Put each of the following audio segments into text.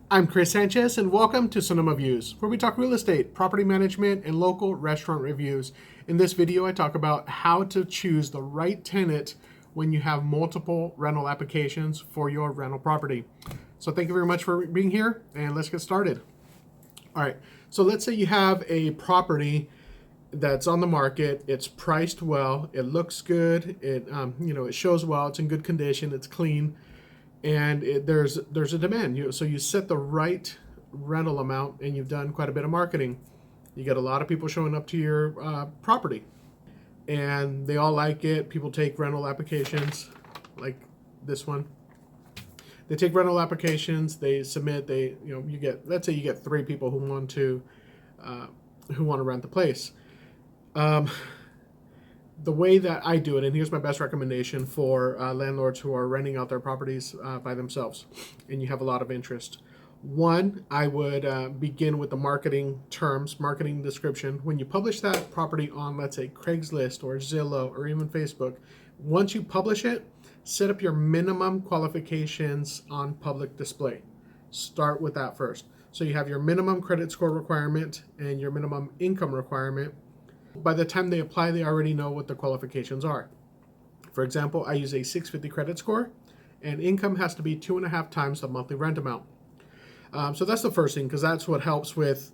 I'm Chris Sanchez, and welcome to Sonoma Views, where we talk real estate, property management, and local restaurant reviews. In this video, I talk about how to choose the right tenant when you have multiple rental applications for your rental property. So thank you very much for being here, and let's get started. All right, so let's say you have a property that's on the market. It's priced well, it looks good, it shows well, it's in good condition, it's clean, and there's a demand. So you set the right rental amount, and you've done quite a bit of marketing. You get a lot of people showing up to your property, and they all like it. People take rental applications, like this one. They take rental applications. They submit. You get, let's say you get 3 people who want to rent the place. The way that I do it, and here's my best recommendation for landlords who are renting out their properties by themselves, and you have a lot of interest. One, I would begin with the marketing terms, marketing description. When you publish that property on, let's say, Craigslist or Zillow or even Facebook, once you publish it, set up your minimum qualifications on public display. Start with that first. So you have your minimum credit score requirement and your minimum income requirement. By the time they apply, they already know what the qualifications are. For example, I use a 650 credit score, and income has to be 2.5 times the monthly rent amount. So that's the first thing, because that's what helps with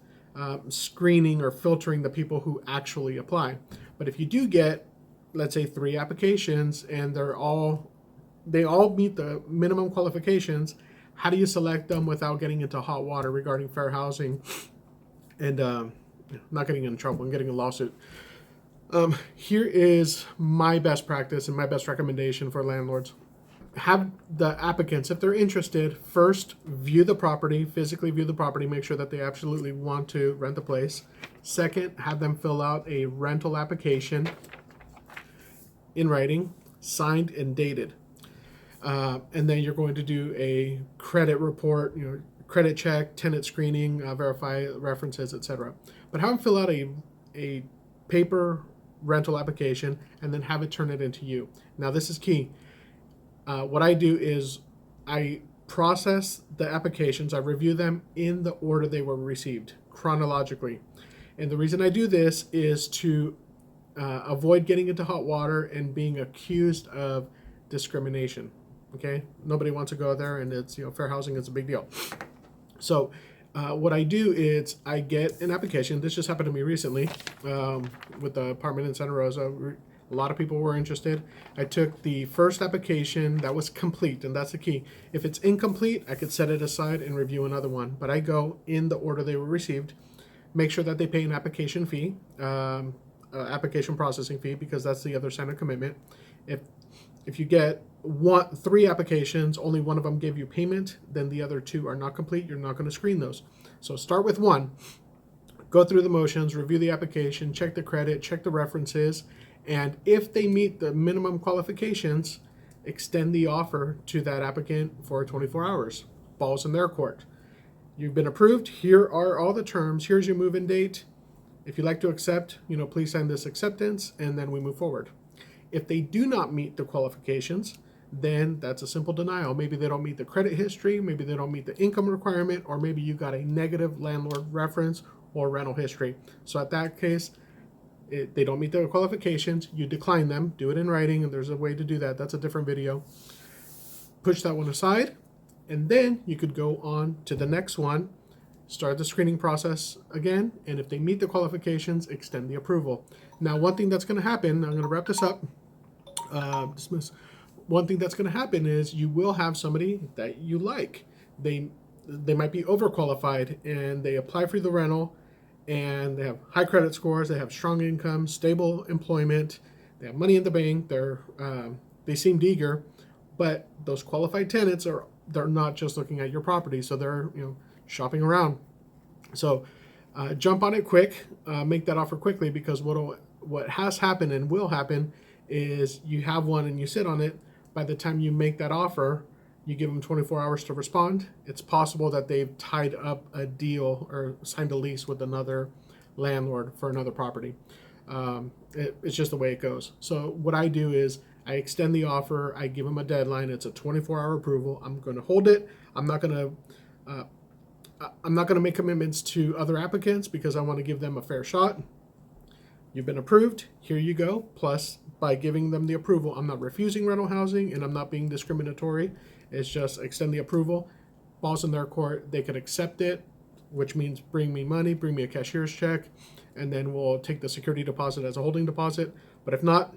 screening or filtering the people who actually apply. But if you do get, let's say, 3 applications and they all meet the minimum qualifications, how do you select them without getting into hot water regarding fair housing and not getting in trouble and getting a lawsuit? Here is my best practice and my best recommendation for landlords. Have the applicants, if they're interested, first view the property, physically view the property, make sure that they absolutely want to rent the place. Second, have them fill out a rental application in writing, signed and dated. And then you're going to do a credit report, credit check, tenant screening, verify references, etc. But have them fill out a paper rental application and then have it turn it into you. Now, this is key. What I do is I process the applications, I review them in the order they were received, chronologically. And the reason I do this is to avoid getting into hot water and being accused of discrimination. Okay, nobody wants to go there, and it's fair housing is a big deal. So what I do is I get an application. This just happened to me recently with the apartment in Santa Rosa. A lot of people were interested. I took the first application that was complete, and that's the key. If it's incomplete, I could set it aside and review another one. But I go in the order they were received, make sure that they pay an application fee, application processing fee, because that's the other sign of commitment. If you get 3 applications, only one of them gave you payment, then the other 2 are not complete. You're not going to screen those. So start with 1, go through the motions, review the application, check the credit, check the references, and if they meet the minimum qualifications, extend the offer to that applicant for 24 hours. Ball's in their court. You've been approved. Here are all the terms. Here's your move-in date. If you'd like to accept, please sign this acceptance, and then we move forward. If they do not meet the qualifications, then that's a simple denial. Maybe they don't meet the credit history, maybe they don't meet the income requirement, or maybe you got a negative landlord reference or rental history. So at that case, they don't meet the qualifications, you decline them, do it in writing, and there's a way to do that. That's a different video. Push that one aside, and then you could go on to the next one, start the screening process again, and if they meet the qualifications, extend the approval. Now, one thing that's going to happen, I'm going to wrap this up, dismiss. One thing that's going to happen is you will have somebody that you like. They might be overqualified, and they apply for the rental, and they have high credit scores, they have strong income, stable employment, they have money in the bank, they seemed eager, but those qualified tenants they're not just looking at your property, so they're shopping around. So jump on it quick, make that offer quickly, because what has happened and will happen is you have one and you sit on it. By the time you make that offer, you give them 24 hours to respond. It's possible that they've tied up a deal or signed a lease with another landlord for another property. It's just the way it goes. So what I do is I extend the offer. I give them a deadline. It's a 24-hour approval. I'm going to hold it. I'm not going to I'm not going to make commitments to other applicants because I want to give them a fair shot. You've been approved. Here you go. Plus, by giving them the approval, I'm not refusing rental housing and I'm not being discriminatory. It's just extend the approval. Ball's in their court. They could accept it, which means bring me money, bring me a cashier's check, and then we'll take the security deposit as a holding deposit. But if not,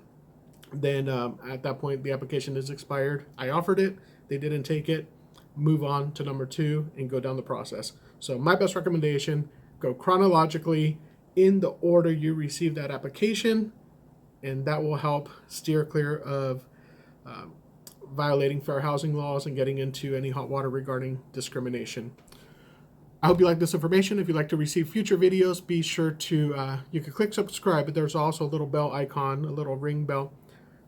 then at that point, the application is expired. I offered it. They didn't take it. Move on to number 2 and go down the process. So my best recommendation, go chronologically in the order you receive that application, and that will help steer clear of violating fair housing laws and getting into any hot water regarding discrimination. I hope you like this information. If you'd like to receive future videos, be sure to, you can click subscribe, but there's also a little bell icon, a little ring bell.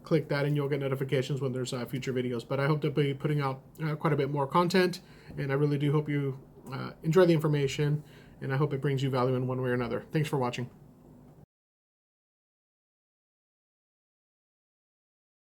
Click that and you'll get notifications when there's future videos. But I hope to be putting out quite a bit more content, and I really do hope you enjoy the information, and I hope it brings you value in one way or another. Thanks for watching.